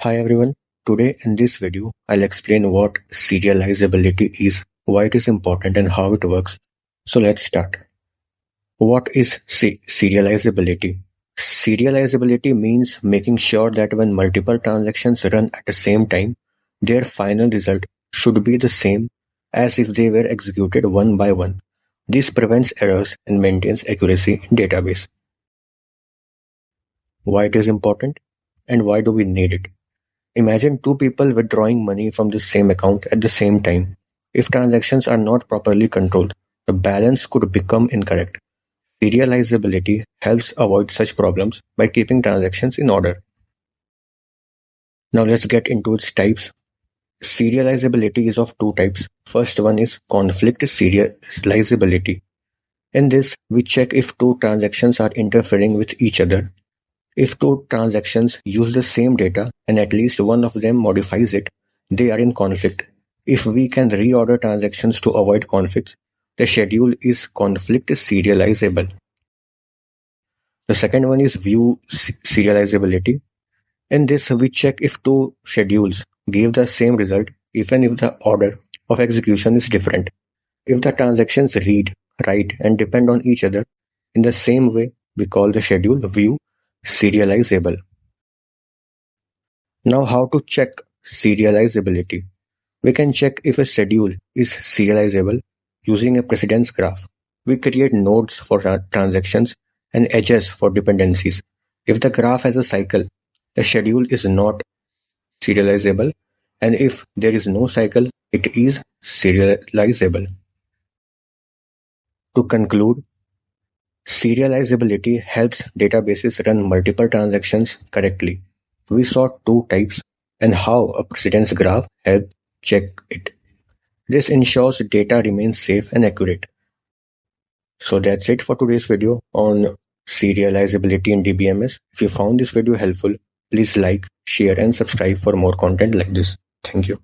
Hi everyone, today in this video I'll explain what serializability is, why it is important and how it works. So let's start. What is serializability? Serializability means making sure that when multiple transactions run at the same time, their final result should be the same as if they were executed one by one. This prevents errors and maintains accuracy in database. Why it is important and why do we need it? Imagine two people withdrawing money from the same account at the same time. If transactions are not properly controlled, the balance could become incorrect. Serializability helps avoid such problems by keeping transactions in order. Now let's get into its types. Serializability is of two types. First one is conflict serializability. In this, we check if two transactions are interfering with each other. If two transactions use the same data and at least one of them modifies it, they are in conflict. If we can reorder transactions to avoid conflicts, the schedule is conflict serializable. The second one is view serializability. In this, we check if two schedules give the same result even if the order of execution is different. If the transactions read, write, and depend on each other in the same way, we call the schedule view serializable. Now how to check serializability? We can check if a schedule is serializable using a precedence graph. We create nodes for transactions and edges for dependencies. If the graph has a cycle, the schedule is not serializable, and if there is no cycle, it is serializable. To conclude, serializability helps databases run multiple transactions correctly. We saw two types and how a precedence graph helps check it. This ensures data remains safe and accurate. So that's it for today's video on serializability in DBMS. If you found this video helpful, please like, share and subscribe for more content like this. Thank you.